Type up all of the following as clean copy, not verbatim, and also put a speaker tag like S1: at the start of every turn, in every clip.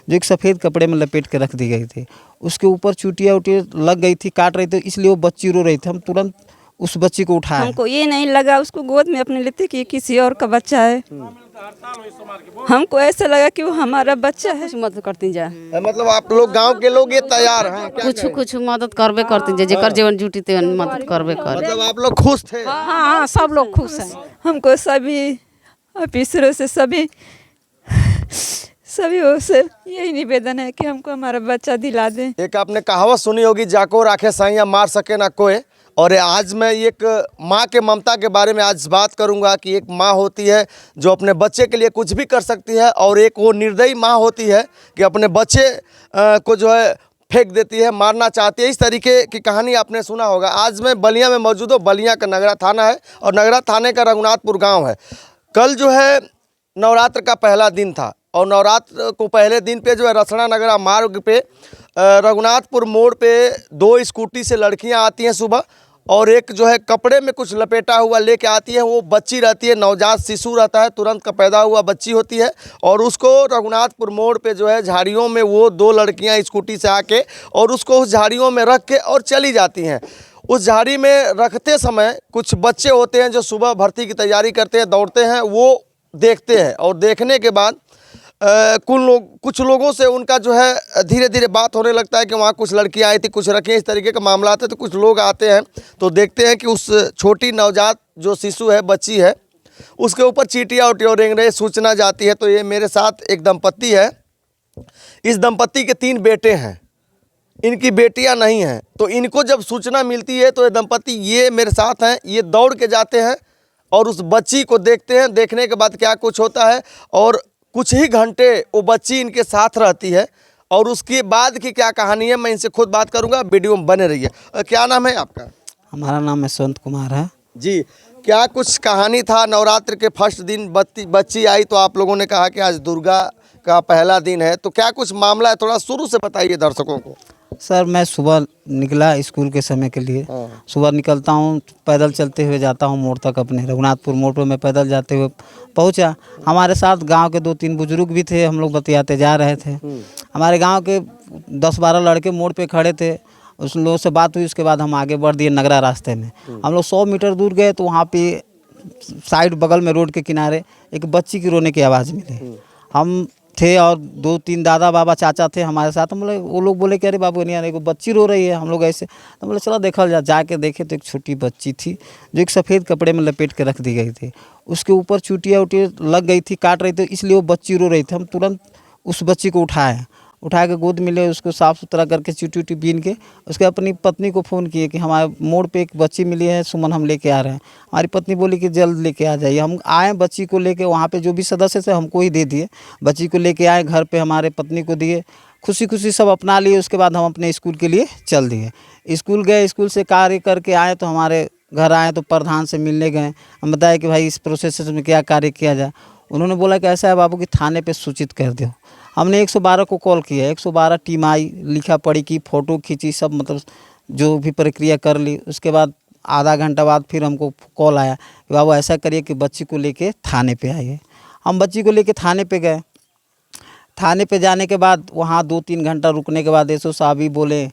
S1: जो एक सफ़ेद कपड़े में लपेट के रख दी गई थी। उसके ऊपर चुटिया उटिया लग गई थी, काट रही थी, इसलिए वो बच्ची रो रही थी। हम तुरंत उस बच्ची को उठाए।
S2: हमको ये नहीं लगा उसको गोद में अपने लेते कि किसी और का बच्चा है। हमको ऐसा लगा कि वो हमारा बच्चा है।
S3: मदद करती जा,
S4: मतलब आप लोग गांव के लोग ये तैयार हैं क्या?
S3: कुछ मदद करबे करती जा, जेकर जीवन जुटी ते मदद करबे कर।
S4: मतलब आप लोग खुश थे?
S3: हाँ, सब लोग खुश हैं।
S2: हमको सभी ऑफिसरों से सभी ओर से यही निवेदन है कि हमको हमारा बच्चा दिला दें।
S4: एक आपने कहावत सुनी होगी, जाको राखे साइया मार सके ना कोई। और आज मैं एक माँ के ममता के बारे में आज बात करूंगा कि एक माँ होती है जो अपने बच्चे के लिए कुछ भी कर सकती है, और एक वो निर्दयी माँ होती है कि अपने बच्चे को जो है फेंक देती है, मारना चाहती है। इस तरीके की कहानी आपने सुना होगा। आज मैं बलिया में मौजूद हूँ। बलिया का नगरा थाना है और नगरा थाने का रघुनाथपुर गाँव है। कल जो है नवरात्र का पहला दिन था और नवरात्र को पहले दिन पे जो है रसड़ा नगरा मार्ग पे रघुनाथपुर मोड़ पे 2 स्कूटी से लड़कियां आती हैं सुबह, और एक जो है कपड़े में कुछ लपेटा हुआ लेके आती है। वो बच्ची रहती है, नवजात शिशु रहता है, तुरंत का पैदा हुआ बच्ची होती है। और उसको रघुनाथपुर मोड़ पे जो है झाड़ियों में वो 2 लड़कियां स्कूटी से आके और उसको उस झाड़ियों में रख के और चली जाती हैं। उस झाड़ी में रखते समय कुछ बच्चे होते हैं जो सुबह भर्ती की तैयारी करते हैं, दौड़ते हैं, वो देखते हैं। और देखने के बाद कुछ लोगों से उनका जो है धीरे धीरे बात होने लगता है कि वहाँ कुछ लड़कियाँ आई थी, कुछ रखियाँ, इस तरीके का मामला आता है। तो कुछ लोग आते हैं तो देखते हैं कि उस छोटी नवजात जो शिशु है, बच्ची है, उसके ऊपर चींटियाँ उटिया रेंग रहे। सूचना जाती है। तो ये मेरे साथ एक दंपत्ति है। इस दंपत्ति के 3 बेटे हैं, इनकी बेटियां नहीं हैं। तो इनको जब सूचना मिलती है तो ये दंपत्ति ये मेरे साथ हैं, ये दौड़ के जाते हैं और उस बच्ची को देखते हैं। देखने के बाद क्या कुछ होता है और कुछ ही घंटे वो बच्ची इनके साथ रहती है, और उसके बाद की क्या कहानी है मैं इनसे खुद बात करूंगा। वीडियो में बने रहिए। क्या नाम है आपका?
S1: हमारा नाम यशवंत कुमार है
S4: जी। क्या कुछ कहानी था? नवरात्र के फर्स्ट दिन बच्ची आई तो आप लोगों ने कहा कि आज दुर्गा का पहला दिन है, तो क्या कुछ मामला है? थोड़ा शुरू से बताइए दर्शकों को।
S1: सर। मैं सुबह निकला स्कूल के समय के लिए। सुबह निकलता हूँ, पैदल चलते हुए जाता हूँ मोड़ तक। अपने रघुनाथपुर मोड़ पर मैं पैदल जाते हुए पहुँचा। हमारे साथ गांव के 2-3 बुजुर्ग भी थे। हम लोग बतियाते जा रहे थे। हमारे गांव के 10-12 लड़के मोड़ पे खड़े थे। उस लोगों से बात हुई। उसके बाद हम आगे बढ़ दिए नगरा रास्ते में। हम लोग 100 मीटर दूर गए तो वहाँ पे साइड बगल में रोड के किनारे एक बच्ची की रोने की आवाज़ मिली। हम थे और 2-3 दादा बाबा चाचा थे हमारे साथ। हम बोले, वो लोग बोले कि अरे बाबू नहीं, एक बच्ची रो रही है। हम लोग ऐसे तो बोले चलो देखा जाके देखे तो एक छोटी बच्ची थी जो एक सफ़ेद कपड़े में लपेट के रख दी गई थी। उसके ऊपर चुटिया उटिया लग गई थी, काट रही थी, इसलिए वो बच्ची रो रही थी। हम तुरंत उस बच्ची को उठा के गोद में ले, उसको साफ़ सुथरा करके चुटी उटी बीन के उसके अपनी पत्नी को फ़ोन किए कि हमारे मोड़ पे एक बच्ची मिली है, सुमन, हम लेके आ रहे हैं। हमारी पत्नी बोली कि जल्द लेके आ जाइए। हम आए बच्ची को लेके, वहाँ पे जो भी सदस्य थे हमको ही दे दिए। बच्ची को लेके आए घर पे, हमारे पत्नी को दिए, खुशी खुशी सब अपना लिए। उसके बाद हम अपने स्कूल के लिए चल दिए। स्कूल गए, स्कूल से कार्य करके आए तो हमारे घर आए तो प्रधान से मिलने गए। हम बताए कि भाई इस प्रोसेस में क्या कार्य किया जाए। उन्होंने बोला कि ऐसा है बाबू कि थाने पे सूचित कर दो। हमने 112 को कॉल किया। 112 टीम आई, लिखा पढ़ी की, फ़ोटो खींची, सब मतलब जो भी प्रक्रिया कर ली। उसके बाद आधा घंटा बाद फिर हमको कॉल आया कि बाबू ऐसा करिए कि बच्ची को लेके थाने पे आइए। हम बच्ची को लेके थाने पे गए। थाने पे जाने के बाद वहाँ 2-3 घंटा रुकने के बाद एसओ साहब ही बोले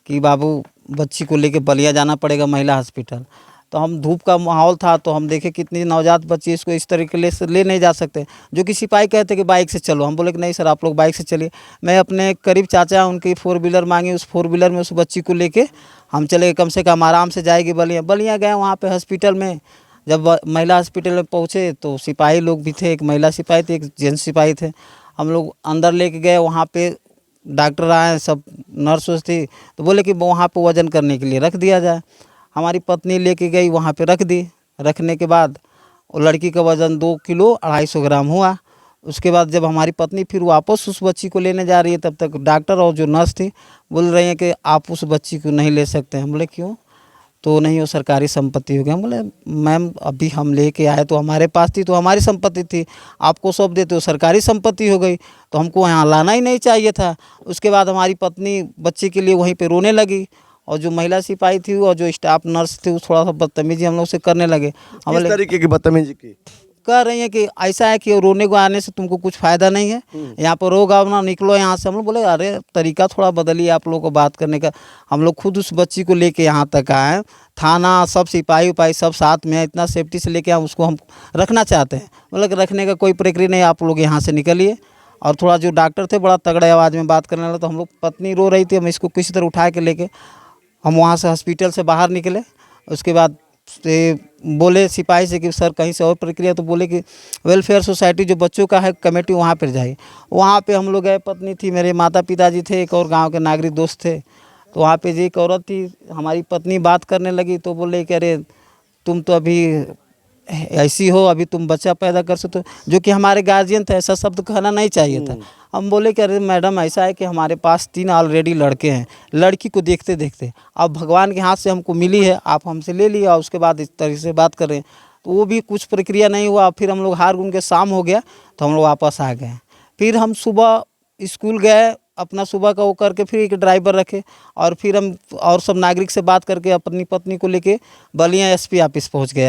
S1: कि बाबू बच्ची को लेके बलिया जाना पड़ेगा महिला हॉस्पिटल। तो हम धूप का माहौल था तो हम देखे कितनी नवजात बच्ची, इसको इस तरीके से ले नहीं जा सकते। जो कि सिपाही कहते कि बाइक से चलो। हम बोले कि नहीं सर, आप लोग बाइक से चलिए। मैं अपने करीब चाचा उनकी 4 व्हीलर मांगी, उस 4 व्हीलर में उस बच्ची को लेके हम चले गए। कम से कम आराम से जाएगी बलिया गए। वहाँ पे हॉस्पिटल में जब महिला हॉस्पिटल में पहुँचे तो सिपाही लोग भी थे। एक महिला सिपाही थी, एक जेंट्स सिपाही थे। हम लोग अंदर लेके गए। वहाँ पे डॉक्टर आए, सब नर्स थी। तो बोले कि वहाँ पे वज़न करने के लिए रख दिया जाए। हमारी पत्नी लेके गई, वहाँ पे रख दी। रखने के बाद वो लड़की का वज़न 2 किलो 250 ग्राम हुआ। उसके बाद जब हमारी पत्नी फिर वापस उस बच्ची को लेने जा रही है, तब तक डॉक्टर और जो नर्स थी बोल रही हैं कि आप उस बच्ची को नहीं ले सकते। हम बोले क्यों? तो नहीं, वो सरकारी संपत्ति हो गई। हम बोले मैम अभी हम लेके आए तो हमारे पास थी, तो हमारी संपत्ति थी, आपको सौंप देते हो, सरकारी संपत्ति हो गई, तो हमको यहाँ लाना ही नहीं चाहिए था। उसके बाद हमारी पत्नी बच्चे के लिए वहीं पे रोने लगी, और जो महिला सिपाही थी और जो स्टाफ नर्स थी वो थोड़ा सा बदतमीजी हम लोग से करने लगे। हम
S4: किस तरीके की बदतमीजी की?
S1: कह रही हैं कि ऐसा है कि रोने को आने से तुमको कुछ फ़ायदा नहीं है, यहाँ पर रो गाओ ना, निकलो यहाँ से। हम लोग बोले अरे तरीका थोड़ा बदलिए आप लोगों को बात करने का। हम लोग खुद उस बच्ची को लेके यहाँ तक आए, थाना सब सिपाही उपाही सब साथ में है, इतना सेफ्टी से लेके हम उसको हम रखना चाहते हैं। मतलब रखने का कोई प्रक्रिया नहीं, आप लोग यहाँ से निकलिए। और थोड़ा जो डॉक्टर थे बड़ा तगड़े आवाज़ में बात करने लगे, तो हम लोग पत्नी रो रही थी, हम इसको किसी तरह उठा के लेके हम वहाँ से हॉस्पिटल से बाहर निकले। उसके बाद से बोले सिपाही से कि सर कहीं से और प्रक्रिया, तो बोले कि वेलफेयर सोसाइटी जो बच्चों का है कमेटी वहाँ पर जाइए। वहाँ पे हम लोग गए, पत्नी थी, मेरे माता पिताजी थे, एक और गांव के नागरिक दोस्त थे। तो वहाँ पे जी एक औरत थी, हमारी पत्नी बात करने लगी, तो बोले कि अरे तुम तो अभी ऐसी हो, अभी तुम बच्चा पैदा कर सकते हो, जो कि हमारे गार्जियन थे, ऐसा शब्द कहना नहीं चाहिए था। हम बोले कि अरे मैडम ऐसा है कि हमारे पास 3 ऑलरेडी लड़के हैं, लड़की को देखते देखते अब भगवान के हाथ से हमको मिली है, आप हमसे ले लिया, उसके बाद इस तरह से बात कर रहे हैं। तो वो भी कुछ प्रक्रिया नहीं हुआ। फिर हम लोग हार गुन के शाम हो गया तो हम लोग वापस आ गए। फिर हम सुबह स्कूल गए, अपना सुबह का वो करके फिर एक ड्राइवर रखे, और फिर हम और सब नागरिक से बात करके अपनी पत्नी को लेके बलिया एसपी ऑफिस पहुंच गए।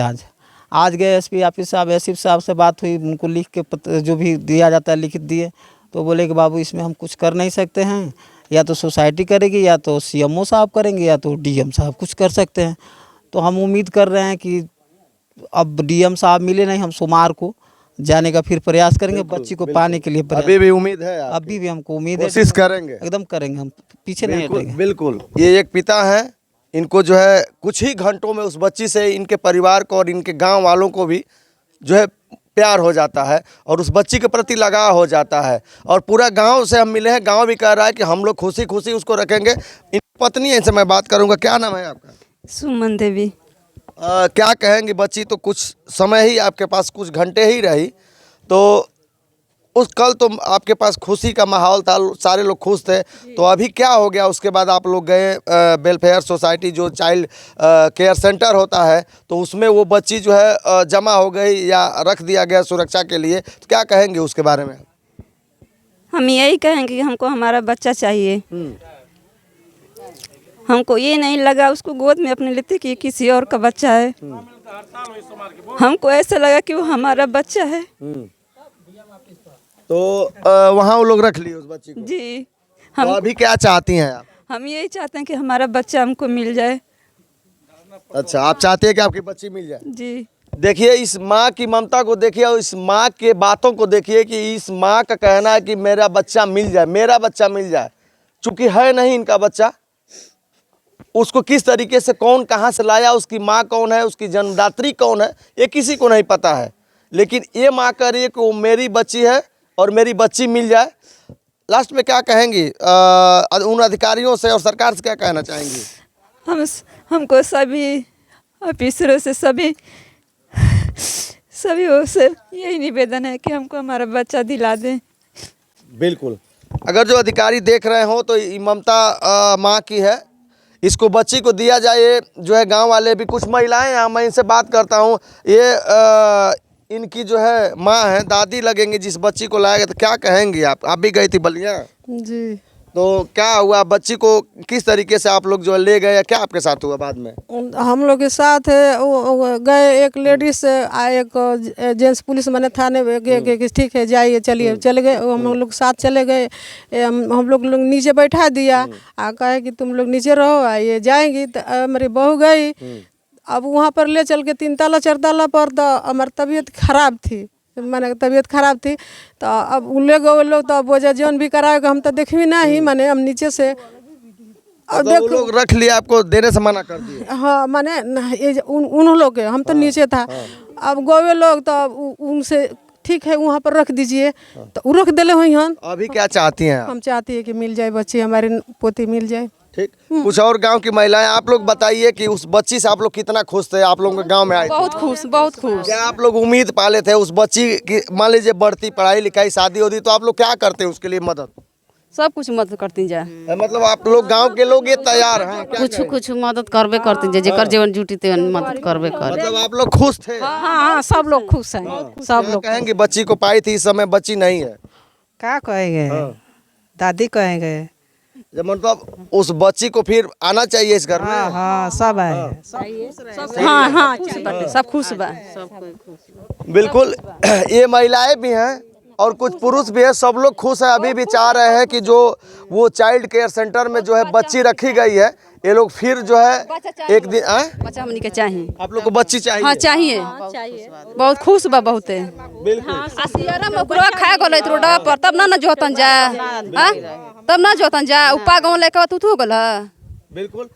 S1: आज गए एसपी ऑफिस साहब, एसपी साहब से बात हुई, उनको लिख के जो भी दिया जाता है लिखित दिए। तो बोले कि बाबू इसमें हम कुछ कर नहीं सकते हैं, या तो सोसाइटी करेगी, या तो सीएमओ साहब करेंगे, या तो डीएम साहब कुछ कर सकते हैं। तो हम उम्मीद कर रहे हैं कि अब डीएम साहब मिले नहीं, हम सोमवार को जाने का फिर प्रयास करेंगे, बच्ची को पाने के लिए
S4: अभी भी उम्मीद है आपकी?
S1: अभी भी हमको उम्मीद है,
S4: कोशिश करेंगे,
S1: एकदम करेंगे, हम पीछे नहीं हटेंगे।
S4: बिल्कुल। ये एक पिता हैं, इनको जो है कुछ ही घंटों में उस बच्ची से इनके परिवार को और इनके गांव वालों को भी जो है प्यार हो जाता है और उस बच्ची के प्रति लगाव हो जाता है। और पूरा गांव से हम मिले हैं, गांव भी कह रहा है कि हम लोग खुशी खुशी उसको रखेंगे। इन पत्नी है, इनसे मैं बात करूंगा। क्या नाम है आपका?
S2: सुमन देवी।
S4: क्या कहेंगे, बच्ची तो कुछ समय ही आपके पास, कुछ घंटे ही रही, तो उस कल तो आपके पास खुशी का माहौल था, सारे लोग खुश थे, तो अभी क्या हो गया? उसके बाद आप लोग गए वेलफेयर सोसाइटी जो चाइल्ड केयर सेंटर होता है, तो उसमें वो बच्ची जो है जमा हो गई या रख दिया गया सुरक्षा के लिए, तो क्या कहेंगे उसके बारे में?
S2: हम यही कहेंगे कि हमको हमारा बच्चा चाहिए। हमको ये नहीं लगा उसको गोद में अपने लेते कि किसी और का बच्चा है। हमको ऐसा लगा कि वो हमारा बच्चा है।
S4: तो वहाँ वो लोग रख लिए उस बच्ची को?
S2: जी।
S4: तो अभी क्या चाहती हैं आप?
S2: हम यही चाहते हैं कि हमारा बच्चा हमको मिल जाए।
S4: अच्छा, आप चाहते हैं कि आपकी बच्ची मिल जाए?
S2: जी।
S4: देखिए इस माँ की ममता को देखिए और इस माँ के बातों को देखिए कि इस माँ का कहना है कि मेरा बच्चा मिल जाए, मेरा बच्चा मिल जाए। चूंकि है नहीं इनका बच्चा, उसको किस तरीके से कौन कहाँ से लाया, उसकी माँ कौन है, उसकी जन्मदात्री कौन है, ये किसी को नहीं पता है। लेकिन ये माँ कह रही है कि वो मेरी बच्ची है और मेरी बच्ची मिल जाए। लास्ट में क्या कहेंगी उन अधिकारियों से और सरकार से क्या कहना चाहेंगी?
S2: हमको सभी ऑफिसरों से सभी ओर से यही निवेदन है कि हमको हमारा बच्चा दिला दें।
S4: बिल्कुल। अगर जो अधिकारी देख रहे हो तो ये ममता माँ की है, इसको बच्ची को दिया जाए। ये जो है गांव वाले भी, कुछ महिलाएं यहाँ, मैं इनसे बात करता हूँ, ये इनकी जो है माँ है, दादी लगेंगी जिस बच्ची को लाया गया। तो क्या कहेंगी आप भी गई थी बलिया?
S2: जी।
S4: तो क्या हुआ, बच्ची को किस तरीके से आप लोग जो ले गए, क्या आपके साथ हुआ बाद में?
S5: हम लोग के साथ है गए, एक लेडीज एक जेंट्स पुलिस मैंने थाने में गए कि ठीक है जाइए, चलिए, चले गए। हम लोग साथ चले गए, हम लोग नीचे बैठा दिया, कहे कि तुम लोग नीचे रहो, ये जाएंगी। तो मेरी बहू गई, अब वहाँ पर ले चल के 3 ताला 4 ताला पर, तो हमारी तबीयत खराब थी, मैंने तबीयत खराब थी। तो अब ले गए लोग, तो बोझा जौन भी कराएगा हम तो देख भी नहीं, मैंने हम नीचे से
S4: अब देखो लोग रख लिया, आपको देने से मना कर दिए?
S5: हाँ, मैंने उन लोग के, हम तो नीचे था। अब गए लोग तो उनसे ठीक है वहाँ पर रख दीजिए, तो वो रख दिले हुई हम।
S4: अभी क्या चाहती हैं आप?
S5: हम चाहती है कि मिल जाए बच्ची, हमारी पोती मिल जाए।
S4: ठीक। कुछ और गांव की महिलाएं, आप लोग बताइए कि उस बच्ची से आप लोग कितना खुश थे? आप लोगों के गांव में आए थे?
S3: बहुत खुश, बहुत खुश।
S4: क्या आप लोग उम्मीद पाले थे उस बच्ची की? मान लीजिए बढ़ती पढ़ाई लिखाई शादी होती तो आप लोग क्या करते उसके लिए मदद?
S3: सब कुछ मदद करती जाए।
S4: मतलब आप लोग गांव के लोग ये तैयार हैं?
S3: कुछ मदद करबे करती जाए, जेकर जीवन जुटी ते मदद करबे कर।
S4: मतलब आप लोग खुश थे?
S5: हाँ, सब लोग खुश हैं, सब लोग।
S4: कहेंगे बच्ची को पाई थी, इस समय बच्ची नहीं है,
S6: क्या कहेंगे? दादी कहेंगे,
S4: जब मतलब उस बच्ची को फिर आना चाहिए इस घर में।
S5: हाँ सब है।
S2: हाँ हाँ सब खुश बा।
S4: बिल्कुल ये महिलाएं भी हैं और कुछ पुरुष भी हैं, सब लोग खुश हैं। अभी भी चाह रहे हैं कि जो वो चाइल्ड केयर सेंटर में जो है बच्ची रखी गई है, ये लोग फिर जो है एक दिन
S2: बच्चा हमनी के चाहिए।
S4: आप लोग को बच्ची चाहिए।
S2: हाँ चाहिए, बहुत खुश बा बहुते।
S4: बिल्कुल
S2: मुकरवा खा गल रोडवा पर, तब ना जोतन जा, तब ना जोतन जा उपा गाँव लेके तू हो गल।
S4: बिल्कुल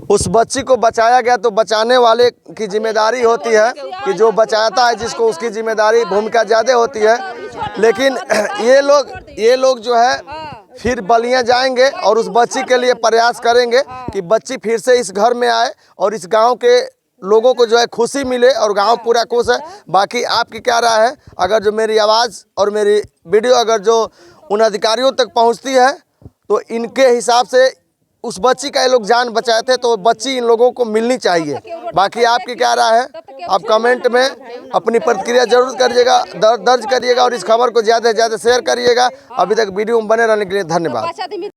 S4: उस बच्ची को बचाया गया तो बचाने वाले की जिम्मेदारी होती है कि जो बचाता है जिसको उसकी जिम्मेदारी भूमिका ज़्यादा होती है। लेकिन ये लोग जो है फिर बलियां जाएंगे और उस बच्ची के लिए प्रयास करेंगे कि बच्ची फिर से इस घर में आए और इस गांव के लोगों को जो है खुशी मिले और गांव पूरा खुश है। बाकी आपकी क्या राय है? अगर जो मेरी आवाज़ और मेरी वीडियो अगर जो उन अधिकारियों तक पहुंचती है तो इनके हिसाब से उस बच्ची का ये लोग जान बचाए थे तो बच्ची इन लोगों को मिलनी चाहिए। बाकी आपकी क्या राय है? आप कमेंट में अपनी प्रतिक्रिया जरूर करिएगा, दर्ज करिएगा और इस खबर को ज़्यादा से ज़्यादा शेयर करिएगा। अभी तक वीडियो में बने रहने के लिए धन्यवाद।